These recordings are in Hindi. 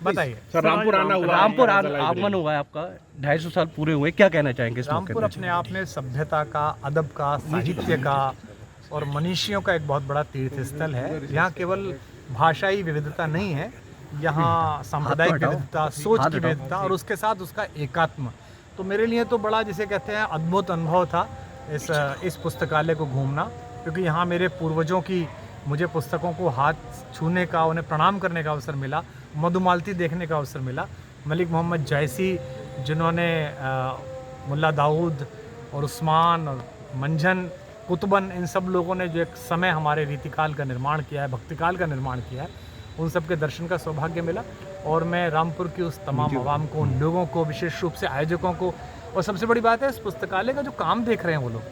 बताइए सर, रामपुर आना हुआ, रामपुर आगमन हुआ है आपका, 250 साल पूरे हुए, क्या कहना चाहेंगे इस मौके रामपुर पे? अपने आप में सभ्यता का, अदब का, साहित्य का और मनीषियों का एक बहुत बड़ा तीर्थ स्थल है। यहाँ केवल भाषाई विविधता नहीं है, यहाँ सांप्रदायिक विविधता, सोच की विविधता और उसके साथ उसका एकात्म। तो मेरे लिए तो बड़ा, जिसे कहते हैं, अद्भुत अनुभव था इस पुस्तकालय को घूमना, क्योंकि यहाँ मेरे पूर्वजों की, मुझे पुस्तकों को हाथ छूने का, उन्हें प्रणाम करने का अवसर मिला, मधुमालती देखने का अवसर मिला। मलिक मोहम्मद जैसी, जिन्होंने मुल्ला दाऊद और उस्मान और मंझन, कुतुबन, इन सब लोगों ने जो एक समय हमारे रीतिकाल का निर्माण किया है, भक्तिकाल का निर्माण किया है, उन सब के दर्शन का सौभाग्य मिला। और मैं रामपुर की उस तमाम आवाम को, उन लोगों को, विशेष रूप से आयोजकों को, और सबसे बड़ी बात है, इस पुस्तकालय का जो काम देख रहे हैं वो लोग,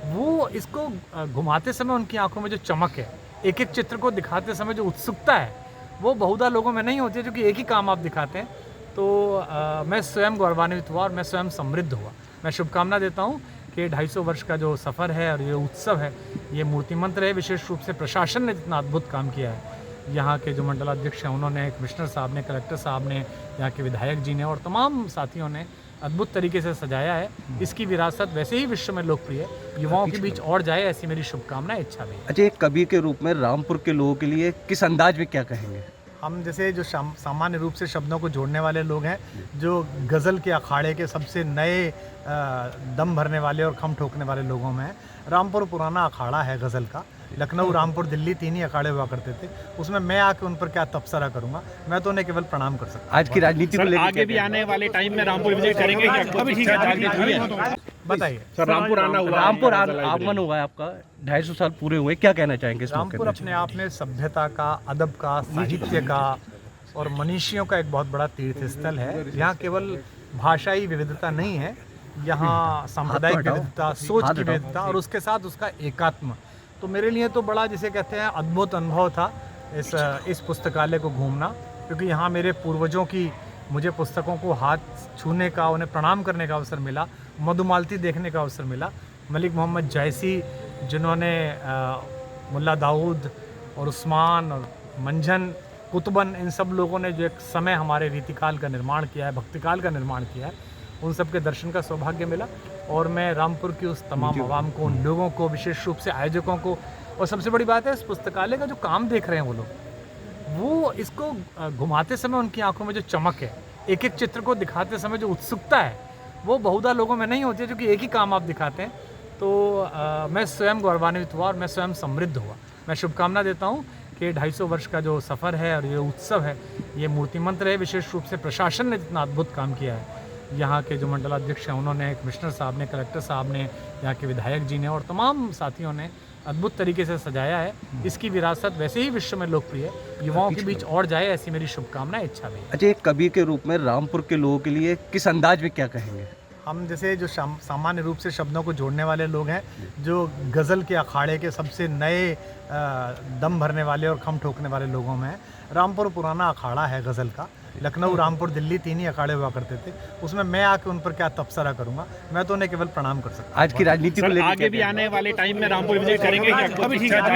वो इसको घुमाते समय उनकी आंखों में जो चमक है, एक एक चित्र को दिखाते समय जो उत्सुकता है, वो बहुधा लोगों में नहीं होती है, क्योंकि एक ही काम आप दिखाते हैं। तो मैं स्वयं गौरवान्वित हुआ और मैं स्वयं समृद्ध हुआ। मैं शुभकामना देता हूँ कि 250 वर्ष का जो सफ़र है और ये उत्सव है, ये मूर्ति मंत्र है। विशेष रूप से प्रशासन ने जितना अद्भुत काम किया है, यहाँ के जो मंडलाध्यक्ष हैं उन्होंने, कमिश्नर साहब ने, कलेक्टर साहब ने, यहाँ के विधायक जी ने और तमाम साथियों ने अद्भुत तरीके से सजाया है। इसकी विरासत वैसे ही विश्व में लोकप्रिय है, युवाओं के बीच और जाए, ऐसी मेरी शुभकामना, इच्छा भी है। अच्छा, एक कवि के रूप में रामपुर के लोगों के लिए किस अंदाज में क्या कहेंगे? हम जैसे जो सामान्य रूप से शब्दों को जोड़ने वाले लोग हैं, जो गज़ल के अखाड़े के सबसे नए दम भरने वाले और खम ठोकने वाले लोगों में हैं। रामपुर पुराना अखाड़ा है गज़ल का। लखनऊ, रामपुर, दिल्ली, 3 ही अखाड़े हुआ करते थे। उसमें मैं आके उन पर क्या तबसरा करूंगा? मैं तो उन्हें केवल प्रणाम कर सकता हूं। आज की राजनीति को लेकर आगे भी आने वाले टाइम में रामपुर विजिट करेंगे क्या? अभी ठीक है, बताइए सर, रामपुर आना हुआ, रामपुर आगमन हुआ है आपका, 250 साल पूरे हुए, क्या कहना चाहेंगे इस मौके रामपुर पे? अपने आप में सभ्यता का, अदब का, साहित्य का और मनीषियों का एक बहुत बड़ा तीर्थ स्थल है। यहाँ केवल भाषाई विविधता नहीं है, यहाँ सांप्रदायिक विविधता, सोच की विविधता और उसके साथ उसका एकात्म। तो मेरे लिए तो बड़ा, जिसे कहते हैं, अद्भुत अनुभव था इस पुस्तकालय को घूमना, क्योंकि यहाँ मेरे पूर्वजों की, मुझे पुस्तकों को हाथ छूने का, उन्हें प्रणाम करने का अवसर मिला, मधुमालती देखने का अवसर मिला। मलिक मोहम्मद जैसी, जिन्होंने मुल्ला दाऊद और उस्मान और मंझन, कुतुबन, इन सब लोगों ने जो एक समय हमारे रीतिकाल का निर्माण किया है, भक्तिकाल का निर्माण किया है, उन सब के दर्शन का सौभाग्य मिला। और मैं रामपुर की उस तमाम आवाम को, उन लोगों को, विशेष रूप से आयोजकों को, और सबसे बड़ी बात है, इस पुस्तकालय का जो काम देख रहे हैं वो लोग, वो इसको घुमाते समय उनकी आंखों में जो चमक है, एक एक चित्र को दिखाते समय जो उत्सुकता है, वो बहुधा लोगों में नहीं होती है, क्योंकि एक ही काम आप दिखाते हैं। तो मैं स्वयं गौरवान्वित हुआ और मैं स्वयं समृद्ध हुआ। मैं शुभकामना देता हूँ कि 250 वर्ष का जो सफ़र है और ये उत्सव है, ये मूर्ति मंत्र है। विशेष रूप से प्रशासन ने जितना अद्भुत काम किया है, यहाँ के जो मंडलाध्यक्ष हैं उन्होंने, कमिश्नर साहब ने, कलेक्टर साहब ने, यहाँ के विधायक जी ने और तमाम साथियों ने अद्भुत तरीके से सजाया है। इसकी विरासत वैसे ही विश्व में लोकप्रिय है, युवाओं के बीच और जाए, ऐसी मेरी शुभकामना, इच्छा भी है। अच्छा, एक कवि के रूप में रामपुर के लोगों के लिए किस अंदाज में क्या कहेंगे? हम जैसे जो सामान्य रूप से शब्दों को जोड़ने वाले लोग हैं, जो गज़ल के अखाड़े के सबसे नए दम भरने वाले और खम ठोकने वाले लोगों में हैं। रामपुर पुराना अखाड़ा है गज़ल का। लखनऊ, रामपुर, दिल्ली, 3 ही अखाड़े हुआ करते थे। उसमें मैं आके उन पर क्या तबसरा करूंगा? मैं तो उन्हें केवल प्रणाम कर सकता हूं। आज की राजनीति को सर, लेकर आगे भी आने वाले टाइम में रामपुर विजिट करेंगे क्या? अभी ठीक है।